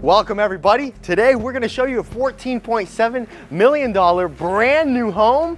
Welcome everybody. Today we're gonna show you a $14.7 million brand new home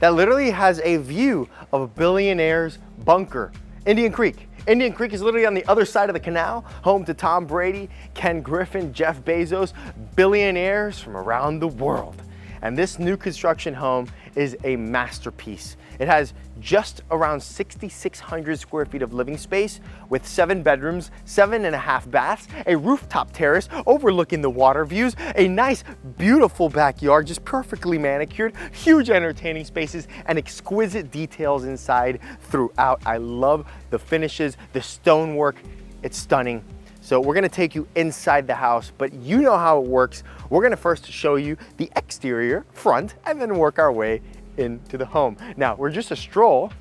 that literally has a view of a Billionaire's bunker, Indian Creek. Indian Creek is literally on the other side of the canal, home to Tom Brady, Ken Griffin, Jeff Bezos, billionaires from around the world. And this new construction home is a masterpiece. It has just around 6,600 square feet of living space with 7 bedrooms, 7.5 baths, a rooftop terrace overlooking the water views, a nice, beautiful backyard, just perfectly manicured, huge entertaining spaces, and exquisite details inside throughout. I love the finishes, the stonework, it's stunning. So we're gonna take you inside the house, but you know how it works. We're gonna first show you the exterior, front, and then work our way into the home. Now, we're just a stroll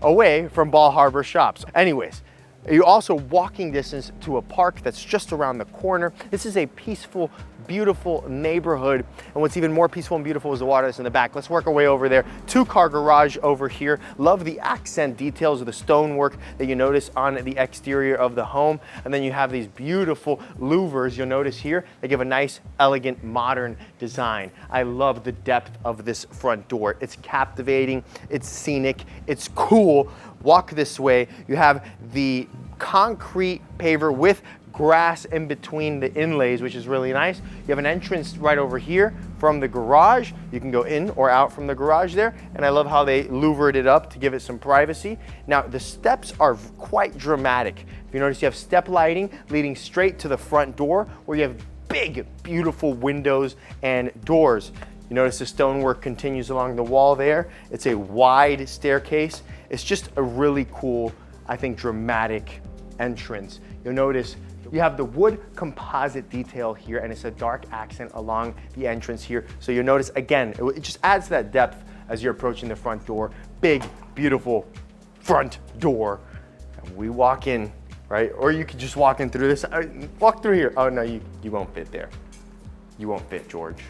away from Bal Harbour Shops. Anyways, you're also walking distance to a park that's just around the corner. This is a peaceful, beautiful neighborhood. And what's even more peaceful and beautiful is the water that's in the back. Let's work our way over there. 2-car garage over here. Love the accent details of the stonework that you notice on the exterior of the home. And then you have these beautiful louvers you'll notice here. They give a nice, elegant, modern design. I love the depth of this front door. It's captivating, it's scenic, it's cool. Walk this way, you have the concrete paver with grass in between the inlays, which is really nice. You have an entrance right over here from the garage. You can go in or out from the garage there. And I love how they louvered it up to give it some privacy. Now, the steps are quite dramatic. If you notice, you have step lighting leading straight to the front door where you have big, beautiful windows and doors. You notice the stonework continues along the wall there. It's a wide staircase. It's just a really cool, I think, dramatic entrance. You'll notice you have the wood composite detail here, and it's a dark accent along the entrance here. So you'll notice, again, it just adds to that depth as you're approaching the front door. Big, beautiful front door. And we walk in, right? Or you could just walk in through this. Walk through here. Oh no, you won't fit there. You won't fit, George.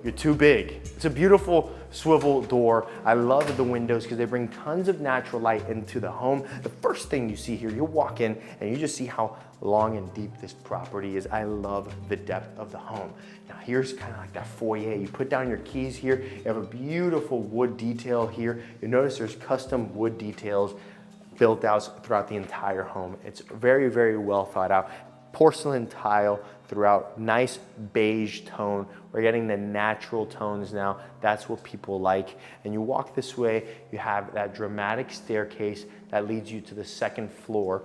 You're too big. It's a beautiful swivel door. I love the windows because they bring tons of natural light into the home. The first thing you see here, you'll walk in and you just see how long and deep this property is. I love the depth of the home. Now here's kind of like that foyer. You put down your keys here. You have a beautiful wood detail here. You notice there's custom wood details built out throughout the entire home. It's very, very well thought out. Porcelain tile throughout, nice beige tone. We're getting the natural tones now. That's what people like. And you walk this way, you have that dramatic staircase that leads you to the second floor.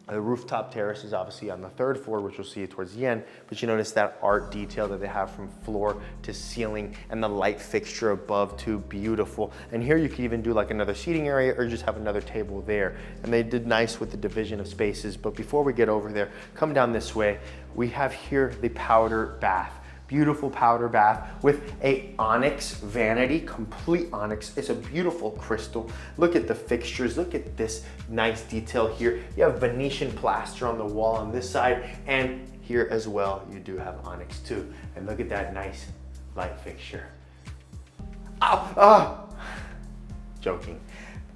The rooftop terrace is obviously on the 3rd floor, which you'll see towards the end, but you notice that art detail that they have from floor to ceiling and the light fixture above too, beautiful. And here you could even do like another seating area or just have another table there. And they did nice with the division of spaces. But before we get over there, come down this way. We have here the powder bath. Beautiful powder bath with a onyx vanity, complete onyx. It's a beautiful crystal. Look at the fixtures. Look at this nice detail here. You have Venetian plaster on the wall on this side, and here as well, you do have onyx too. And look at that nice light fixture. Oh. Joking.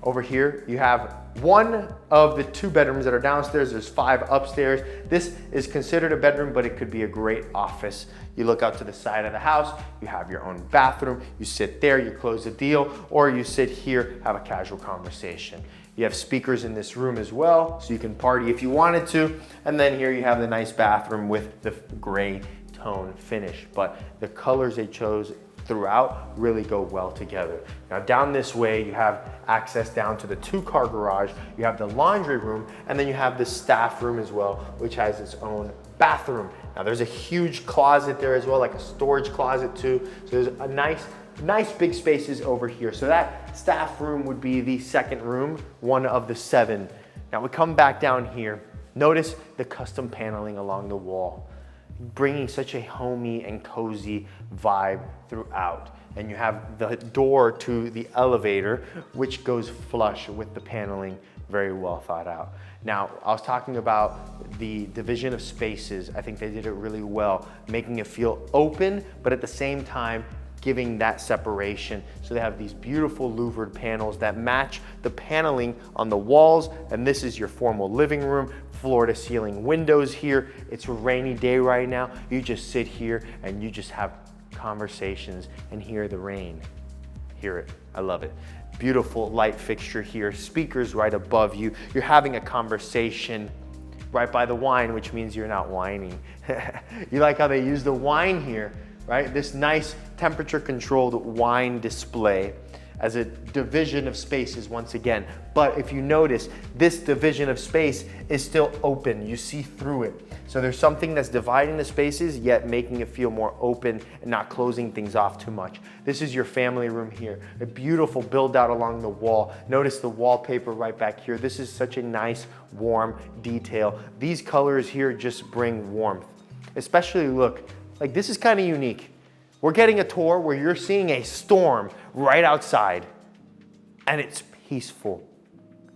Over here, you have one of the 2 bedrooms that are downstairs. There's 5 upstairs. This is considered a bedroom, but it could be a great office. You look out to the side of the house, you have your own bathroom. You sit there, you close the deal, or you sit here, have a casual conversation. You have speakers in this room as well, so you can party if you wanted to. And then here you have the nice bathroom with the gray tone finish. But the colors they chose throughout really go well together. Now down this way, you have access down to the 2-car garage, you have the laundry room, and then you have the staff room as well, which has its own bathroom. Now there's a huge closet there as well, like a storage closet too. So there's a nice big spaces over here. So that staff room would be the 2nd room, one of the 7. Now we come back down here. Notice the custom paneling along the wall, bringing such a homey and cozy vibe throughout. And you have the door to the elevator, which goes flush with the paneling, very well thought out. Now, I was talking about the division of spaces. I think they did it really well, making it feel open, but at the same time, giving that separation. So they have these beautiful louvered panels that match the paneling on the walls, and this is your formal living room, floor to ceiling windows here. It's a rainy day right now. You just sit here and you just have conversations and hear the rain. Hear it, I love it. Beautiful light fixture here, speakers right above you. You're having a conversation right by the wine, which means you're not whining. You like how they use the wine here, right? This nice temperature controlled wine display as a division of spaces once again. But if you notice, this division of space is still open. You see through it. So there's something that's dividing the spaces, yet making it feel more open and not closing things off too much. This is your family room here. A beautiful build out along the wall. Notice the wallpaper right back here. This is such a nice, warm detail. These colors here just bring warmth. Especially look, like this is kind of unique. We're getting a tour where you're seeing a storm right outside and it's peaceful.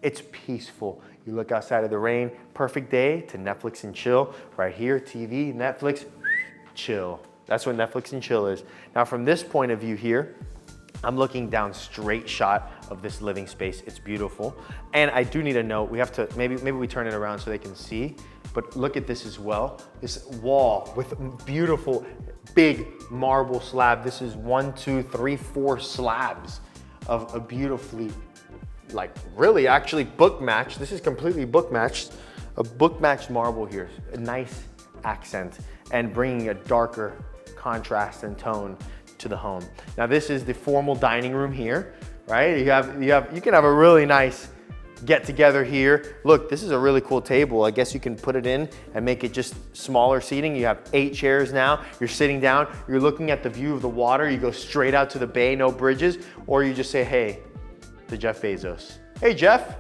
It's peaceful. You look outside of the rain, perfect day to Netflix and chill. Right here, TV, Netflix, chill. That's what Netflix and chill is. Now from this point of view here, I'm looking down straight shot of this living space. It's beautiful. And I do need a note, we have to, maybe we turn it around so they can see, but look at this as well. This wall with beautiful, big marble slab. This is 1, 2, 3, 4 slabs of a beautifully, like really actually book matched. This is completely book matched. A book matched marble here, a nice accent and bringing a darker contrast and tone to the home. Now this is the formal dining room here, right? You can have a really nice get together here. Look, this is a really cool table. I guess you can put it in and make it just smaller seating. You have 8 chairs now. You're sitting down, you're looking at the view of the water. You go straight out to the bay, no bridges, or you just say, hey, to Jeff Bezos. Hey, Jeff.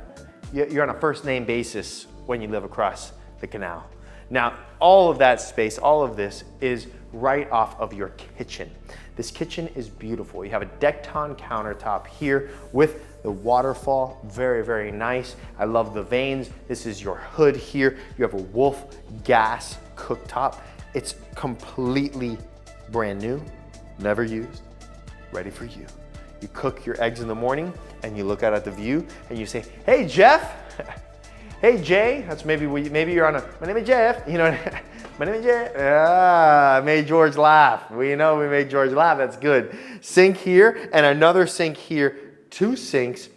You're on a first name basis when you live across the canal. Now, all of that space, all of this is right off of your kitchen. This kitchen is beautiful. You have a Decton countertop here with the waterfall, very, very nice. I love the veins. This is your hood here. You have a Wolf gas cooktop. It's completely brand new, never used, ready for you. You cook your eggs in the morning and you look out at the view and you say, hey, Jeff. Hey, Jay. That's maybe you're on my name is Jeff. You know, my name is Jeff. I made George laugh. We know we made George laugh. That's good. Sink here and another sink here. 2 sinks,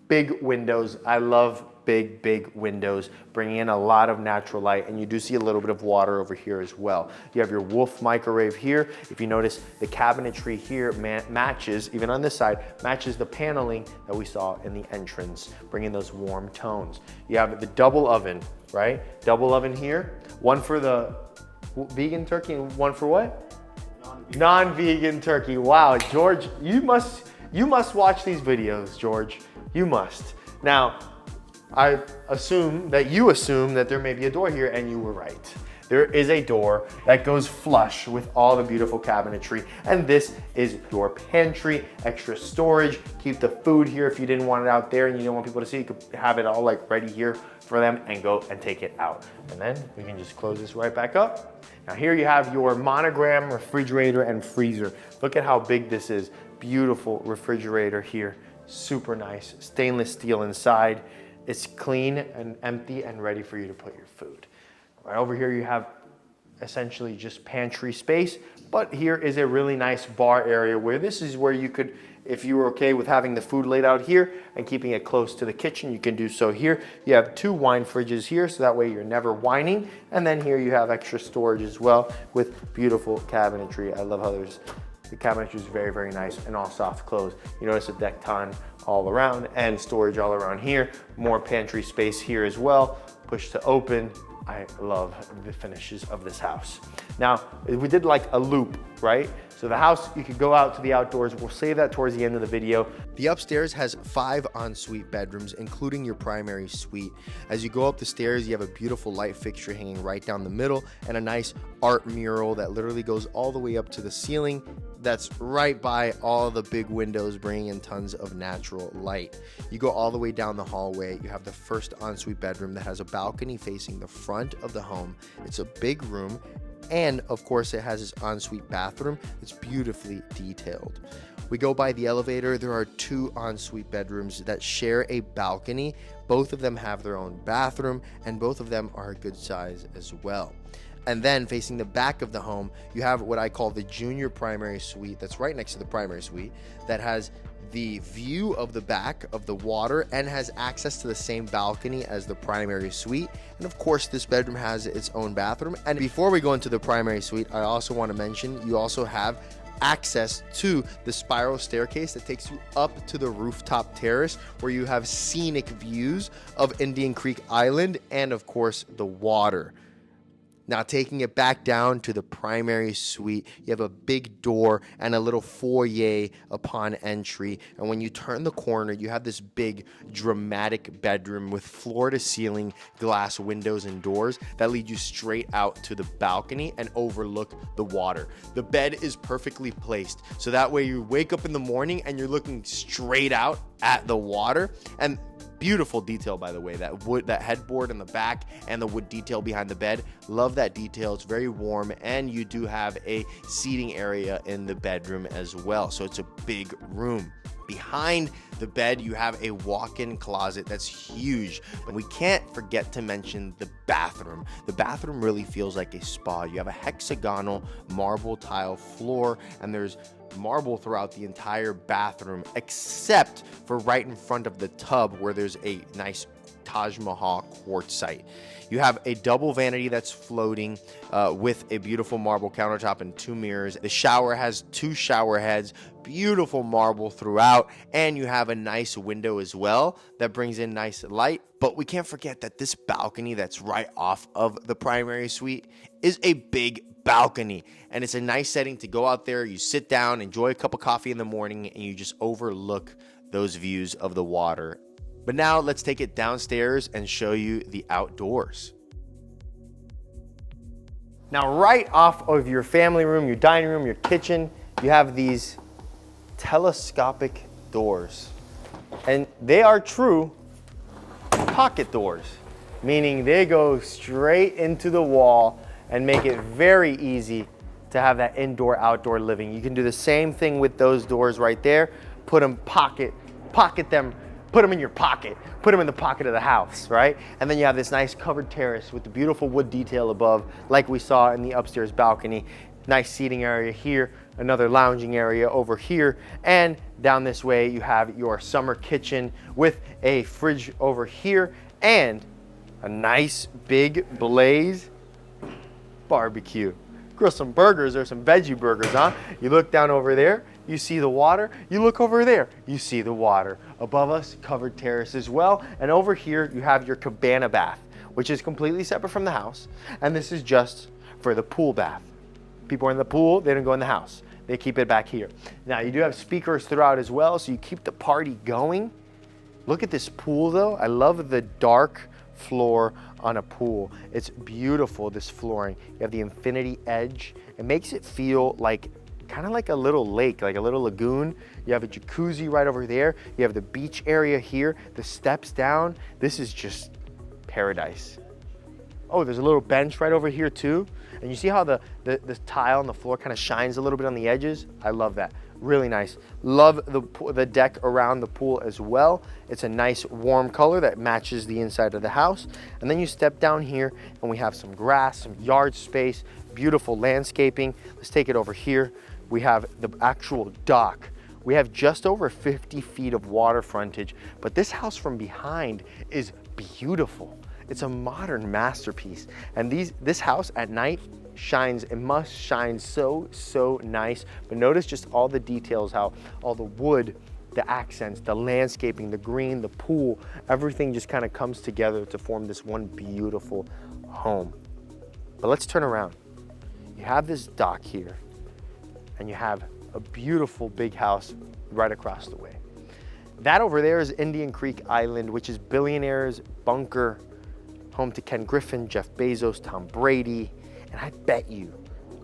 big windows. I love big windows, bringing in a lot of natural light, and you do see a little bit of water over here as well. You have your Wolf microwave here. If you notice, the cabinetry here matches, even on this side, matches the paneling that we saw in the entrance, bringing those warm tones. You have the double oven, right? Double oven here, one for the vegan turkey and one for what? Non-vegan turkey. Wow, George, you must watch these videos, George. You must. Now, I assume that there may be a door here, and you were right. There is a door that goes flush with all the beautiful cabinetry, and this is your pantry, extra storage. Keep the food here if you didn't want it out there and you don't want people to see. You could have it all like ready here for them and go and take it out. And then we can just close this right back up. Now here you have your monogram refrigerator and freezer. Look at how big this is. Beautiful refrigerator here, super nice, stainless steel inside. It's clean and empty and ready for you to put your food. Right over here you have essentially just pantry space, but here is a really nice bar area where this is where you could, if you were okay with having the food laid out here and keeping it close to the kitchen, you can do so here. You have 2 wine fridges here, so that way you're never whining. And then here you have extra storage as well with beautiful cabinetry. I love how the cabinetry is very, very nice and all soft close. You notice a Decton all around and storage all around here. More pantry space here as well. Push to open. I love the finishes of this house. Now, we did like a loop, right? So the house, you could go out to the outdoors. We'll save that towards the end of the video. The upstairs has 5 ensuite bedrooms, including your primary suite. As you go up the stairs, you have a beautiful light fixture hanging right down the middle and a nice art mural that literally goes all the way up to the ceiling. That's right by all the big windows, bringing in tons of natural light. You go all the way down the hallway. You have the first ensuite bedroom that has a balcony facing the front of the home. It's a big room. And of course, it has its ensuite bathroom. It's beautifully detailed. We go by the elevator. There are 2 ensuite bedrooms that share a balcony. Both of them have their own bathroom, and both of them are a good size as well. And then facing the back of the home, you have what I call the junior primary suite that's right next to the primary suite that has the view of the back of the water and has access to the same balcony as the primary suite. And of course, this bedroom has its own bathroom. And before we go into the primary suite, I also want to mention you also have access to the spiral staircase that takes you up to the rooftop terrace where you have scenic views of Indian Creek Island and of course the water. Now, taking it back down to the primary suite, you have a big door and a little foyer upon entry. And when you turn the corner, you have this big, dramatic bedroom with floor-to-ceiling glass windows and doors that lead you straight out to the balcony and overlook the water. The bed is perfectly placed, so that way you wake up in the morning and you're looking straight out at the water. And beautiful detail, by the way, that headboard in the back and the wood detail behind the bed. Love that detail. It's very warm, and you do have a seating area in the bedroom as well. So it's a big room. Behind the bed, you have a walk-in closet that's huge. But we can't forget to mention the bathroom. The bathroom really feels like a spa. You have a hexagonal marble tile floor, and there's marble throughout the entire bathroom, except for right in front of the tub where there's a nice Taj Mahal quartzite. You have a double vanity that's floating with a beautiful marble countertop and 2 mirrors. The shower has 2 shower heads, beautiful marble throughout, and you have a nice window as well that brings in nice light. But we can't forget that this balcony that's right off of the primary suite is a big balcony, and it's a nice setting to go out there. You sit down, enjoy a cup of coffee in the morning, and you just overlook those views of the water. But now let's take it downstairs and show you the outdoors. Now, right off of your family room, your dining room, your kitchen, you have these telescopic doors, and they are true pocket doors, meaning they go straight into the wall and make it very easy to have that indoor-outdoor living. You can do the same thing with those doors right there. Put them, pocket them, put them in your pocket, put them in the pocket of the house, right? And then you have this nice covered terrace with the beautiful wood detail above, like we saw in the upstairs balcony. Nice seating area here, another lounging area over here, and down this way you have your summer kitchen with a fridge over here and a nice big blaze barbecue. Grill some burgers or some veggie burgers, huh? You look down over there, you see the water. You look over there, you see the water. Above us, covered terrace as well. And over here, you have your cabana bath, which is completely separate from the house. And this is just for the pool bath. People are in the pool, they don't go in the house. They keep it back here. Now, you do have speakers throughout as well, so you keep the party going. Look at this pool though. I love the dark floor on a pool. It's beautiful, this flooring. You have the infinity edge. It makes it feel like kind of like a little lake, like a little lagoon. You have a jacuzzi right over there. You have the beach area here, the steps down. This is just paradise. Oh, there's a little bench right over here too. And you see how the tile on the floor kind of shines a little bit on the edges? I love that. Really nice. Love the deck around the pool as well. It's a nice warm color that matches the inside of the house. And then you step down here and we have some grass, some yard space, beautiful landscaping. Let's take it over here. We have the actual dock. We have just over 50 feet of water frontage, but this house from behind is beautiful. It's a modern masterpiece. And this house at night shines, it must shine so nice. But notice just all the details, how all the wood, the accents, the landscaping, the green, the pool, everything just kind of comes together to form this one beautiful home. But let's turn around. You have this dock here, and you have a beautiful big house right across the way. That over there is Indian Creek Island, which is Billionaire's bunker, home to Ken Griffin, Jeff Bezos, Tom Brady. And I bet you,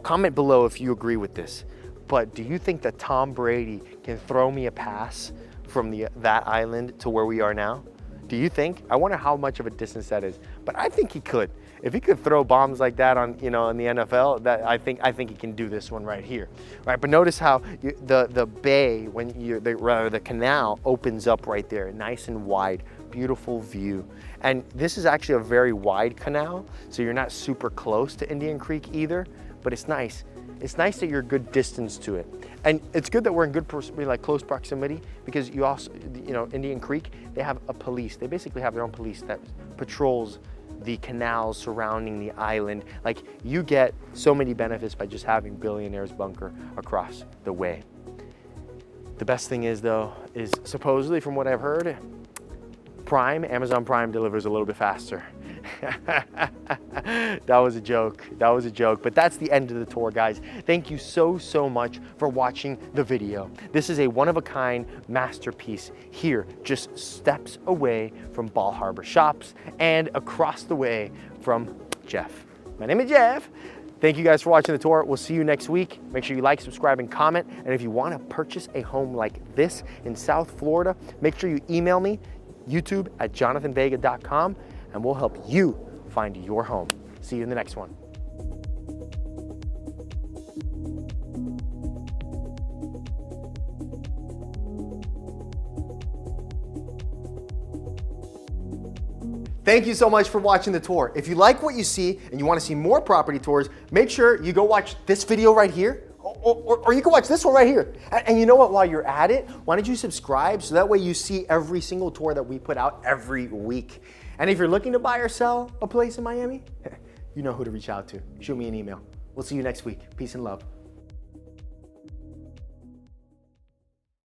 comment below if you agree with this, but do you think that Tom Brady can throw me a pass from that island to where we are now? Do you think? I wonder how much of a distance that is, but I think he could. if he could throw bombs like that on, you know, in the NFL, that I think he can do this one right here, right? But notice how the bay, rather the canal opens up right there, nice and wide, beautiful view. And this is actually a very wide canal, so you're not super close to Indian Creek either, but it's nice. It's nice that you're a good distance to it. And it's good that we're in good, like close proximity, because you also, you know, Indian Creek, they have a police. They basically have their own police that patrols the canals surrounding the island. Like, you get so many benefits by just having Billionaire's bunker across the way. The best thing is though, is supposedly from what I've heard, Amazon Prime delivers a little bit faster. That was a joke. That was a joke. But that's the end of the tour, guys. Thank you so much for watching the video. This is a one-of-a-kind masterpiece here, just steps away from Bal Harbour Shops and across the way from Jeff. My name is Jeff. Thank you guys for watching the tour. We'll see you next week. Make sure you like, subscribe, and comment. And if you want to purchase a home like this in South Florida, make sure you email me, youtube@jonathanvega.com, and we'll help you find your home. See you in the next one. Thank you so much for watching the tour. If you like what you see and you want to see more property tours, make sure you go watch this video right here, or you can watch this one right here. And you know what, while you're at it, why don't you subscribe so that way you see every single tour that we put out every week. And if you're looking to buy or sell a place in Miami, you know who to reach out to. Shoot me an email. We'll see you next week. Peace and love.